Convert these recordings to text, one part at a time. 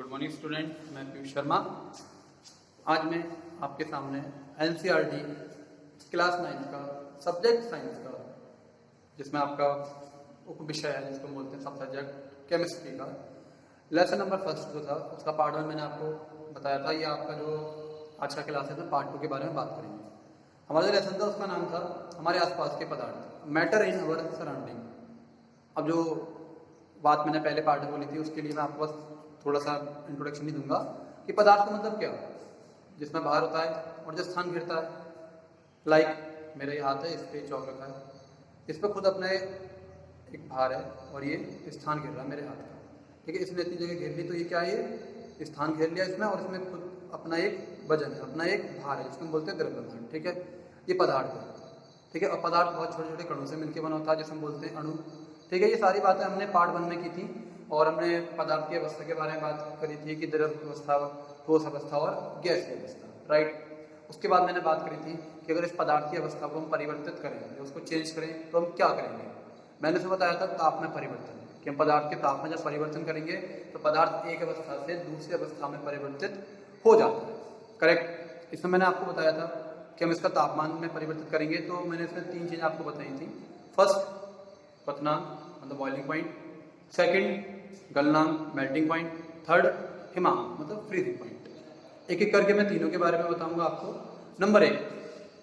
Good morning student, मैं पीयूष शर्मा। आज मैं आपके सामने एनसीईआरटी क्लास 9 का सब्जेक्ट साइंस का, जिसमें आपका उप विषय है जिसको बोलते हैं सब सब्जेक्ट केमिस्ट्री का लेसन नंबर फर्स्ट जो था उसका पार्ट 1 मैंने आपको बताया था। ये आपका जो आज का क्लास है तो पार्ट 2 के बारे में बात करेंगे। हमारा जो लेसन था उसका नाम था हमारे आसपास के पदार्थ, मैटर इन अवर सराउंडिंग। अब जो बात मैंने पहले पार्ट में बोली थी उसके लिए मैं आपको बस थोड़ा सा इंट्रोडक्शन ही दूंगा कि पदार्थ का मतलब क्या है, जिसमें बाहर होता है और जो स्थान घेरता है। लाइक मेरा ये हाथ है, इस पे चौक रखा है, इस पर खुद अपने एक भार है और ये स्थान घेर रहा है मेरे हाथ का। ठीक है, इसने इतनी जगह घेर ली तो ये क्या है, ये स्थान घेर लिया इसमें और इसमें खुद अपना एक वजन है, अपना एक भार है जिसको हम बोलते हैं द्रव्यमान। ठीक है, ये पदार्थ है। ठीक है, और पदार्थ बहुत छोटे छोटे कणों से मिलकर बना होता है जिसे हम बोलते हैं अणु। ठीक है, ये सारी बातें हमने पार्ट 1 में की थी और हमने पदार्थ की अवस्था के बारे में बात करी थी कि द्रव अवस्था, ठोस अवस्था और गैसीय अवस्था। राइट, उसके बाद मैंने बात करी थी कि अगर इस पदार्थ की अवस्था को हम परिवर्तित करें, उसको चेंज करें तो हम क्या करेंगे। मैंने उसमें बताया था ताप में परिवर्तन, कि हम पदार्थ के ताप में जब परिवर्तन करेंगे तो पदार्थ एक अवस्था से दूसरी अवस्था में परिवर्तित हो जाता है। करेक्ट, इसमें मैंने आपको बताया था कि हम इसका तापमान में परिवर्तित करेंगे तो मैंने इसमें 3 चीज़ें आपको बताई थी। फर्स्ट, क्वथनांक मतलब बॉइलिंग पॉइंट। सेकंड, गलनांक मेल्टिंग पॉइंट। थर्ड, हिमांक मतलब फ्रीजिंग पॉइंट। एक एक करके मैं तीनों के बारे में बताऊंगा आपको। नंबर 1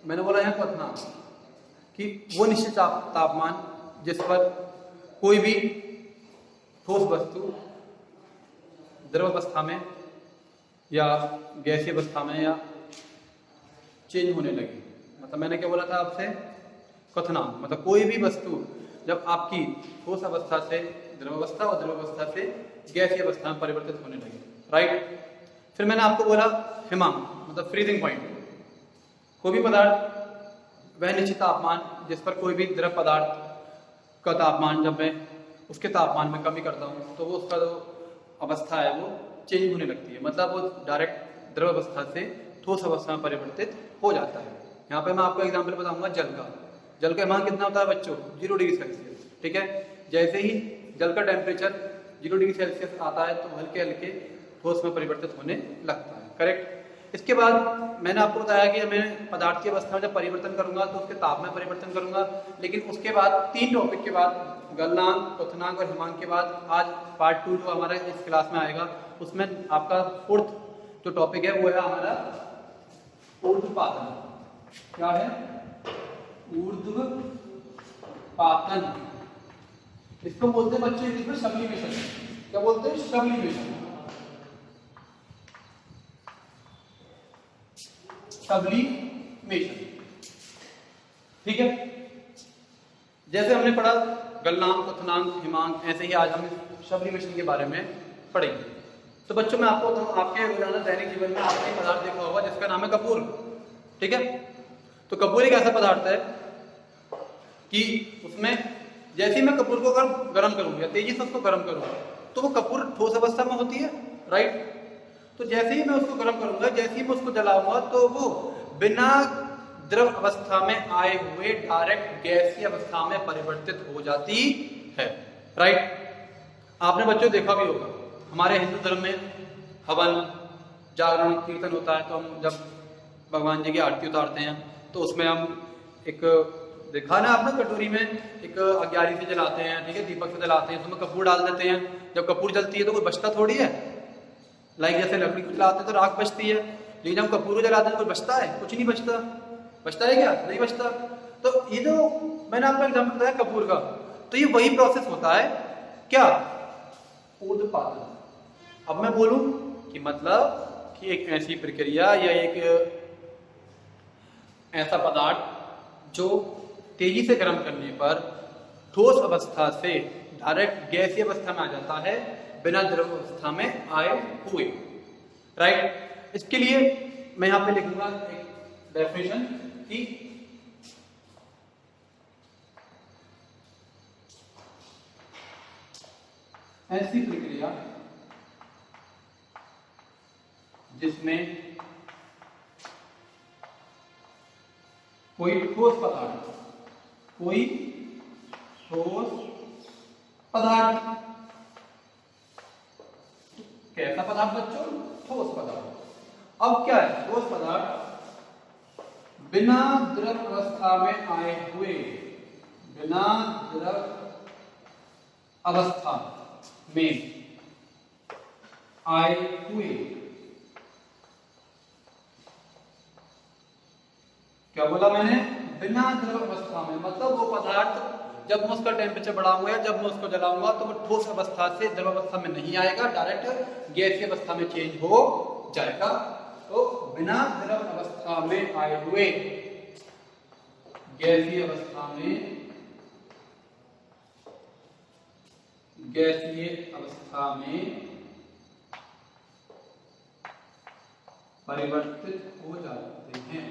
मैंने बोला यहाँ क्वथनांक, कि वो निश्चित तापमान जिस पर कोई भी ठोस वस्तु द्रव अवस्था में या गैसीय अवस्था में या चेंज होने लगी। मतलब मैंने क्या बोला था आपसे, क्वथनांक मतलब कोई भी वस्तु जब आपकी ठोस अवस्था से द्रव अवस्था और द्रव अवस्था से गैसीय अवस्था में परिवर्तित होने लगी। राइट, फिर मैंने आपको बोला हिमांक मतलब फ्रीजिंग पॉइंट। कोई भी पदार्थ वह निश्चित तापमान जिस पर कोई भी द्रव पदार्थ का तापमान जब मैं उसके तापमान में कमी करता हूँ तो वो उसका जो अवस्था है वो चेंज होने लगती है, मतलब वो डायरेक्ट द्रव अवस्था से ठोस अवस्था में परिवर्तित हो जाता है। यहाँ पे मैं आपको एग्जाम्पल बताऊंगा जल का। जल का हिमांक कितना होता है बच्चों, 0 डिग्री सेल्सियस। ठीक है, जैसे ही जल का टेम्परेचर 0 डिग्री सेल्सियस आता है तो हल्के हल्के ठोस में परिवर्तित होने लगता है। करेक्ट, इसके बाद मैंने आपको बताया कि मैं पदार्थ की अवस्था में जब परिवर्तन करूंगा तो उसके ताप में परिवर्तन करूंगा। लेकिन उसके बाद 3 टॉपिक के बाद, गलनांक, क्वथनांक और हिमांक के बाद, आज पार्ट 2 जो हमारा इस क्लास में आएगा उसमें आपका 4th जो टॉपिक है वो है हमारा ऊर्ध्वपातन। क्या है, ऊर्ध्वपातन। इसको बोलते हैं बच्चे इंग्लिश में सब्लिमेशन। क्या बोलते हैं, सब्लिमेशन। सब्लिमेशन। ठीक है, जैसे हमने पढ़ा गलनांक, क्वथनांक, हिमांक, ऐसे ही आज हम सब्लिमेशन के बारे में पढ़ेंगे। तो बच्चों मैं आपको बताऊं, आपके रोजाना दैनिक जीवन में आपने पदार्थ देखा होगा जिसका नाम है कपूर। ठीक है, तो कपूर एक ऐसा पदार्थ है कि उसमें जैसे ही मैं कपूर को अगर गर्म करूंगा या तेजी से उसको गर्म करूंगा तो वो कपूर ठोस अवस्था में होती है। राइट, तो जैसे ही मैं उसको गर्म करूंगा, जैसे ही मैं उसको जलाऊंगा तो वो बिना द्रव अवस्था में आए हुए डायरेक्ट गैसीय अवस्था में परिवर्तित हो जाती है। राइट, आपने बच्चों देखा भी होगा हमारे हिंदू धर्म में हवन, जागरण, कीर्तन होता है तो हम जब भगवान जी की आरती उतारते हैं तो उसमें हम एक देखा ना आपने कटोरी में एक अग्यारी से जलाते हैं, ठीक है, दीपक से जलाते हैं, तो उसमें कपूर डाल देते हैं। जब कपूर जलती है तो कोई बचता थोड़ी है। लाइक जैसे लकड़ी को जलाते हैं तो राख बचती है, लेकिन जब कपूर को जलाते हैं तो कोई बचता है, कुछ नहीं बचता। बचता है क्या, नहीं बचता। तो ये जो मैंने आपको एग्जाम्पल बताया कपूर का, तो ये वही प्रोसेस होता है क्या, ऊर्ध्वपातन। अब मैं बोलूं कि मतलब कि एक ऐसी प्रक्रिया या एक ऐसा पदार्थ जो तेजी से गर्म करने पर ठोस अवस्था से डायरेक्ट गैसीय अवस्था में आ जाता है बिना द्रव अवस्था में आए हुए। राइट, इसके लिए मैं यहां पे लिखूंगा एक डेफिनेशन कि ऐसी प्रक्रिया जिसमें कोई ठोस पदार्थ कैसे कैसा पदार्थ बच्चों? ठोस पदार्थ। अब क्या है ठोस पदार्थ? बिना द्रव अवस्था में आए हुए, बिना द्रव अवस्था में आए हुए, क्या बोला मैंने? बिना द्रव अवस्था में, मतलब वो पदार्थ जब मैं उसका टेम्परेचर बढ़ाऊंगा, जब मैं उसको जलाऊंगा तो वो ठोस अवस्था से द्रव अवस्था में नहीं आएगा, डायरेक्ट गैसीय अवस्था में चेंज हो जाएगा। तो बिना द्रव अवस्था में आए हुए, गैसीय अवस्था में, गैसीय अवस्था में परिवर्तित हो जाते हैं।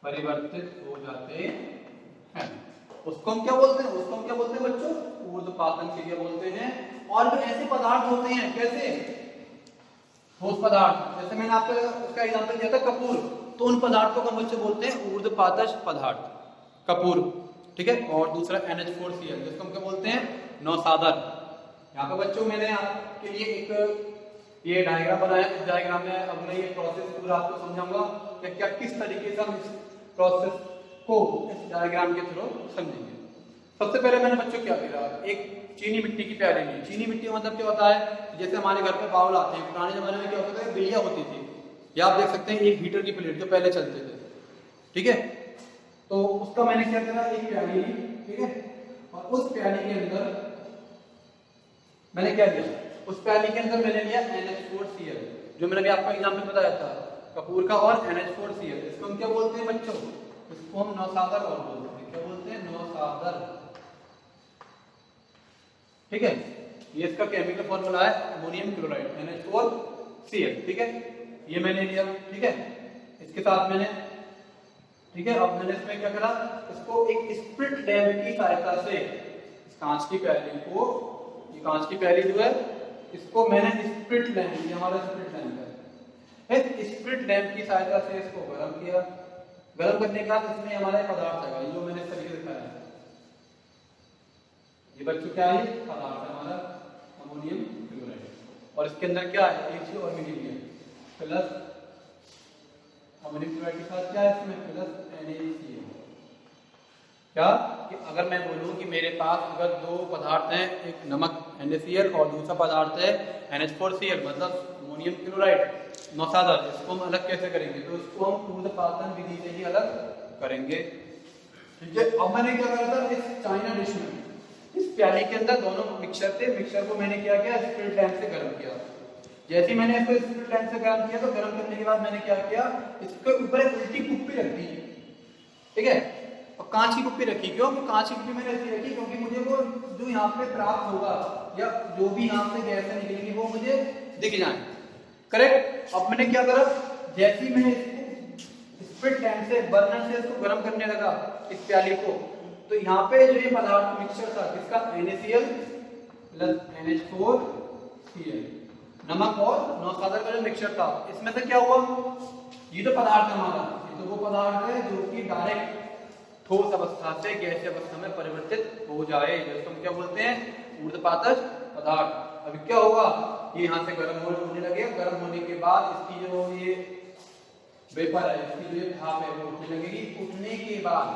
परिवर्तित हो जाते हैं। उसको हम क्या बोलते हैं? उसको हम क्या बोलते हैं बच्चों? ऊर्ध्वपातन क्रिया बोलते हैं। और भी ऐसे पदार्थ होते हैं, कैसे? ठोस पदार्थ, जैसे मैंने आपको उसका एग्जांपल दिया था कपूर, तो उन पदार्थों को बच्चे बोलते हैं ऊर्ध्वपातज पदार्थ, कपूर, ठीक है। और दूसरा NH4Cl, जिसको हम क्या बोलते हैं? नौसादर। यहाँ पे बच्चों मैंने आपके लिए एक ये डायग्राम बनाया। इस डायग्राम में अब मैं ये प्रोसेस पूरा आपको समझाऊंगा कि क्या किस तरीके से हम इस प्रोसेस को इस डायग्राम के थ्रू समझेंगे। सबसे पहले मैंने बच्चों क्या किया, एक चीनी मिट्टी की प्याली ली। चीनी मिट्टी का मतलब क्या होता है? जैसे हमारे घर पे बाउल आते हैं, पुराने जमाने में क्या होता था? बिलिया होती थी, या आप देख सकते हैं एक हीटर की प्लेट जो पहले चलते थे, ठीक है। तो उसका मैंने क्या करा, एक प्याली ली, ठीक है। और उस प्याली के अंदर मैंने क्या लिया? उस प्याली के अंदर मैंने लिया NH4Cl, जो मैंने भी आपको एग्जाम्पल बताया था कपूर का, और NH4Cl। इसको हम क्या बोलते हैं बच्चों? इसको हम नौसादर और बोलते हैं। क्या बोलते हैं? नौसादर, ठीक है। ये इसका केमिकल फॉर्मूला है अमोनियम क्लोराइड, NH4Cl, ठीक है। ये मैंने लिया, ठीक है। इसके साथ मैंने, ठीक है, अब मैंने इसमें क्या करा, इसको एक स्प्लिट लैंप की सहायता से इस कांच की प्याली को, ये कांच की प्याली जो है, इसको मैंने स्प्लिट लैंप, ये हमारा स्प्लिट लैंप है, इस स्प्लिट लैंप की सहायता से इसको गर्म किया। गर्म करने के बाद इसमें हमारा पदार्थ है, जो मैंने इस तरीके से दिखाया है, ये बच्चों क्या है? पदार्थ है हमारा अमोनियम क्लोराइड। और इसके अंदर क्या है? एक चीज और मिली है, प्लस अमोनियम क्लोराइड के साथ क्या है इसमें? Plus NaCl। क्या कि अगर मैं बोलूं कि मेरे पास अगर दो पदार्थ हैं, एक नमक NaCl और दूसरा पदार्थ है NH4Cl, मतलब अमोनियम क्लोराइड, नौसादर, इसको हम अलग कैसे करेंगे? तो इसको हम ऊर्ध्वपातन विधि से ही अलग करेंगे, ठीक है। अब मैंने क्या करा था, इस चाइना डिश में, इस प्याली के अंदर दोनों मिक्सचर थे, मिक्सचर को मैंने क्या किया? स्प्लिट लैंप से गर्म किया। जैसे ही मैंने इसको स्प्लिट लैंप से गर्म किया, तो गर्म करने के बाद मैंने क्या किया, इसके ऊपर एक उल्टी कुप्पी रख दी, ठीक है। और कांच की कुप्पी रखी, क्यों? कांच की कुप्पी मैंने ऐसी रखी क्योंकि मुझे वो जो यहाँ पे प्राप्त होगा, या जो भी यहाँ से गैसें निकलेंगी, वो मुझे दिख जाए, करेक्ट। अब मैंने क्या करा, जैसे ही मैंने इसको स्प्लिट लैंप से, बर्नर से इसको गर्म करने लगा इस प्याली को, तो यहाँ पे जो ये पदार्थ मिक्सचर था, इसका NaCl प्लस NH4Cl, नमक और नौसादर का जो मिक्सचर था, इसमें से क्या हुआ? ये तो पदार्थ हमारा, ये तो वो पदार्थ है जो कि डायरेक्ट ठोस अवस्था से गैसीय अवस्था में परिवर्तित हो जाए, जिसको हम क्या बोलते हैं? ऊर्ध्वपातज पदार्थ। अभी क्या होगा, ये यहाँ से गर्म होने लगेगा। गर्म होने के बाद इसकी जो ये वेपर है, इसकी जो ये भाप है, वो उठने लगेगी। उठने के बाद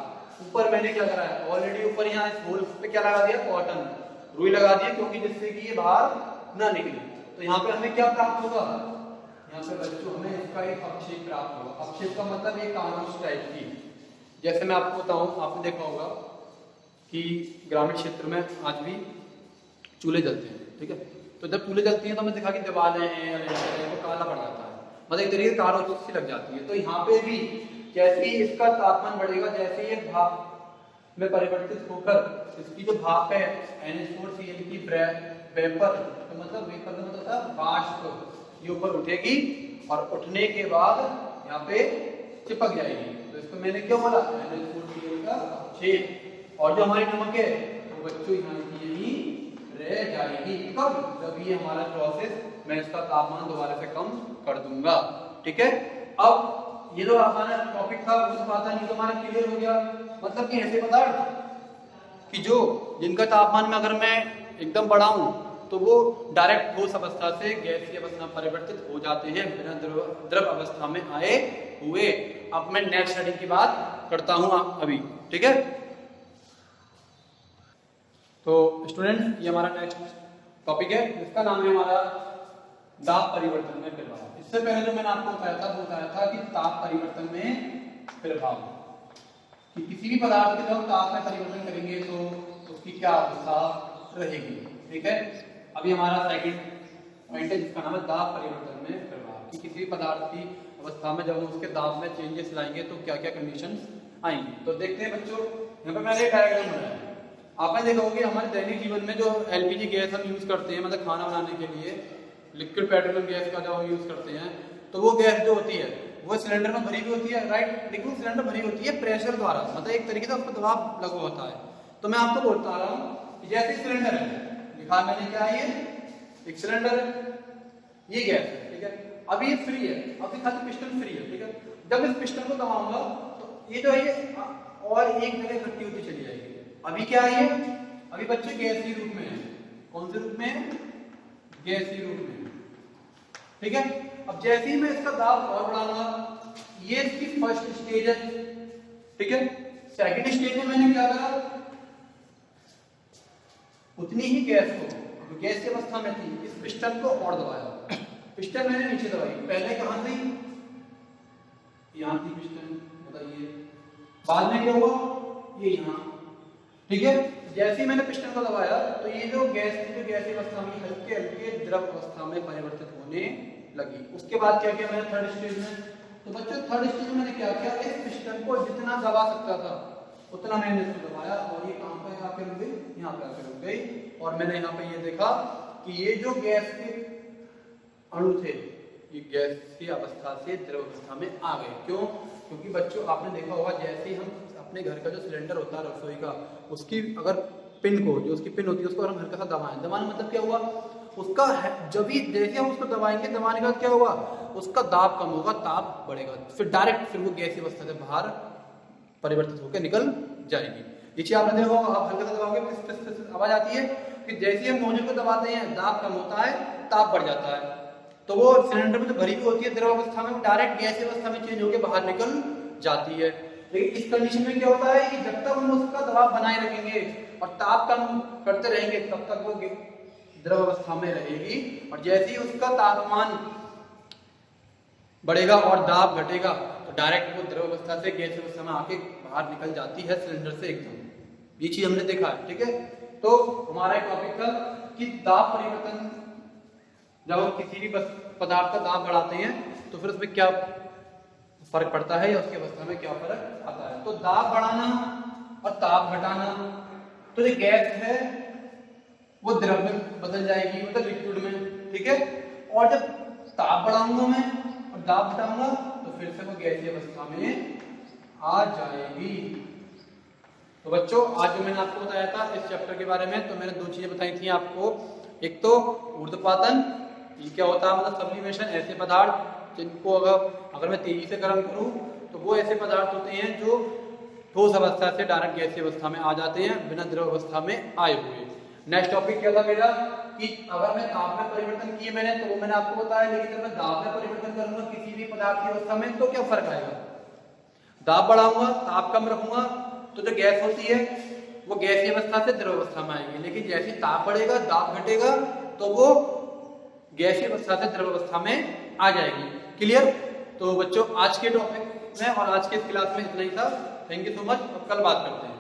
ऊपर मैंने क्या करा है, ऑलरेडी ऊपर यहाँ इस होल पे क्या लगा दिया? कॉटन, रुई लगा दिया, क्योंकि जिससे कि ये बाहर ना निकले। तो यहाँ पे हमें क्या प्राप्त होगा? यहाँ पे बच्चों हमें इसका एक अपक्षेप प्राप्त होगा। अपक्षेप का मतलब एक कानूस टाइप की, जैसे मैं आपको बताऊं, आपने देखा होगा कि ग्रामीण क्षेत्र में आज भी चूल्हे जलते हैं, ठीक है। तो जब चूल्हे जलती हैं तो हमें दिखा कि दीवारें हैं, वो काला पड़ जाता है, मतलब एक तरीके से कारो सी लग जाती है। तो यहाँ पे भी जैसे ही इसका तापमान बढ़ेगा, जैसे ये भाप में परिवर्तित होकर इसकी जो भाप है NH4Cl की वेपर, तो मतलब वेपर का मतलब था वाष्प, ये ऊपर उठेगी और उठने के बाद यहाँ पे चिपक जाएगी। तो इसको मैंने क्या बोला? NH4Cl का अपक्षेप। और जो हमारी नमक है तो बच्चों यहाँ की यही रह जाएगी। कब? जब ये हमारा प्रोसेस, मैं इसका तापमान दोबारा से कम कर दूंगा, ठीक है। अब ये जो हमारा टॉपिक था, वो तो हमारा क्लियर हो गया। मतलब कि ऐसे पदार्थ कि जो जिनका तापमान में अगर मैं एकदम बढ़ाऊं तो वो डायरेक्ट ठोस अवस्था से गैसीय अवस्था में परिवर्तित हो जाते हैं बिना द्रव अवस्था में आए हुए। अब मैं नेक्स्ट हेडिंग की बात करता हूं अभी, ठीक है। तो स्टूडेंट ये हमारा नेक्स्ट टॉपिक है, इसका नाम है हमारा दाब परिवर्तन में प्रभाव। इससे पहले जो मैंने आपको बताया था कि ताप परिवर्तन में प्रभाव, कि किसी भी पदार्थ के जब हम ताप में परिवर्तन करेंगे तो उसकी क्या अवस्था रहेगी, ठीक है। अभी हमारा सेकंड पॉइंट है जिसका नाम है दाब परिवर्तन में प्रभाव, कि किसी भी पदार्थ की अवस्था में जब हम उसके दाब में चेंजेस लाएंगे तो क्या क्या कंडीशंस आएंगी। तो देखते हैं बच्चों, यहाँ पर मैंने एक डायग्राम बनाया है। आपने देखा होगा कि हमारे दैनिक जीवन में जो एलपीजी गैस हम यूज करते हैं, मतलब खाना बनाने के लिए लिक्विड पेट्रोलियम गैस का जब हम यूज करते हैं तो वो गैस जो होती है वो सिलेंडर में भरी हुई होती है, राइट। लेकिन वो सिलेंडर भरी होती है प्रेशर द्वारा, मतलब एक तरीके से उस पर दबाव लगा होता है। तो मैं आपको बोलता रहा हूँ कि जैसे सिलेंडर है, लिखा मैंने क्या है, ये एक सिलेंडर है, ये गैस है, ठीक है। अभी ये फ्री है, अभी खाली पिस्टन फ्री है, ठीक है। जब इस पिस्टन को दबाऊंगा तो ये जो है और एक जगह इकट्ठी होती चली जाएगी। अभी क्या है, अभी बच्चे गैसीय रूप में है। कौन से रूप में है? गैसीय रूप में, ठीक है। अब जैसे ही मैं इसका दाब और बढ़ाऊंगा, ये इसकी फर्स्ट स्टेज है, ठीक है। सेकंड स्टेज में मैंने क्या करा, उतनी ही गैस को, गैस की अवस्था में थी, इस पिस्टन को और दबाया। पिस्टन मैंने नीचे दबाई, पहले कहां थी, यहां थी पिस्टन, बताइए। बाद में क्या हुआ, ये यहां, ठीक है। जैसे ही मैंने पिस्टन को दबाया तो ये जो गैस थी, जो गैसीय अवस्था में हल्के हल्के द्रव अवस्था में परिवर्तित होने लगी। उसके बाद क्या किया मैंने थर्ड स्टेज में, तो बच्चों थर्ड स्टेज में मैंने क्या किया, इस पिस्टन को जितना दबा सकता था उतना मैंने इसको दबाया और ये कहां पे आकर रुक गई, यहाँ पे आकर रुक गई। और मैंने यहाँ पे ये देखा कि ये जो गैस के अणु थे ये गैस की अवस्था से द्रव अवस्था में आ गए। क्यों? क्योंकि बच्चों आपने देखा होगा जैसे ही हम अपने घर का जो सिलेंडर होता है रसोई का, उसकी अगर पिन को, जो उसकी पिन होती है उसको हम हल्का सा दबाएं, दबाने मतलब क्या हुआ, उसका जब भी जैसे हम उसको दबाएंगे, दबाने का क्या होगा, उसका दाब कम होगा, ताप बढ़ेगा, फिर डायरेक्ट फिर वो गैसीय अवस्था से बाहर परिवर्तित होकर निकल जाएगी। ये चीज आपने देखा होगा, आप हल्का सा दबाओगे आवाज आती है कि जैसे हम नोजल को दबाते हैं दाब कम होता है, ताप बढ़ जाता है। तो वो सिलेंडर में जो भरी हुई होती है द्रव अवस्था में, डायरेक्ट गैसीय अवस्था में चेंज होकर बाहर निकल जाती है। लेकिन इस कंडीशन में क्या होता है कि जब तक हम उसका दबाव बनाए रखेंगे और ताप कम करते रहेंगे तब तक वो द्रव अवस्था में रहेगी, और जैसे ही उसका तापमान बढ़ेगा और दाब घटेगा तो डायरेक्ट वो द्रव अवस्था से गैसीय अवस्था में आके बाहर निकल जाती है सिलेंडर से एकदम। ये चीज हमने देखा है, ठीक है। तो हमारा एक टॉपिक था कि दाब परिवर्तन, जब हम किसी भी पदार्थ का दाब बढ़ाते हैं तो फिर उसमें क्या फर्क पड़ता है या उसकी अवस्था में क्या फर्क आता है। तो दाब बढ़ाना और ताप घटाना, तो जो गैस है वो द्रव में बदल जाएगी, मतलब लिक्विड में, ठीक है। और जब ताप बढ़ाऊंगा मैं और दाब घटाऊंगा तो फिर से वो गैसीय अवस्था में आ जाएगी। तो बच्चों आज जो मैंने आपको बताया था इस चैप्टर के बारे में, तो मैंने दो चीजें बताई थी आपको। एक तो ऊर्ध्वपातन, ये क्या होता है, मतलब सब्लिमेशन, ऐसे पदार्थ जिनको अगर मैं तेजी से गर्म करूं तो वो ऐसे पदार्थ होते हैं जो ठोस अवस्था से डायरेक्ट गैसीय अवस्था में आ जाते हैं बिना द्रव अवस्था में आए हुए। नेक्स्ट टॉपिक क्या था मेरा कि अगर मैं ताप में परिवर्तन किए मैंने, तो वो मैंने आपको बताया, लेकिन जब मैं दाब में परिवर्तन करूंगा किसी भी पदार्थ की अवस्था में तो क्या फर्क आएगा, दाब बढ़ाऊंगा, ताप कम रखूंगा तो जो गैस होती है वो गैसीय अवस्था से द्रव अवस्था में आएगी, लेकिन जैसे ताप बढ़ेगा, दाब घटेगा तो वो गैसीय अवस्था से द्रव अवस्था में आ जाएगी। क्लियर? तो बच्चों आज के टॉपिक में और आज के क्लास में इतना ही था। थैंक यू सो मच, अब कल बात करते हैं।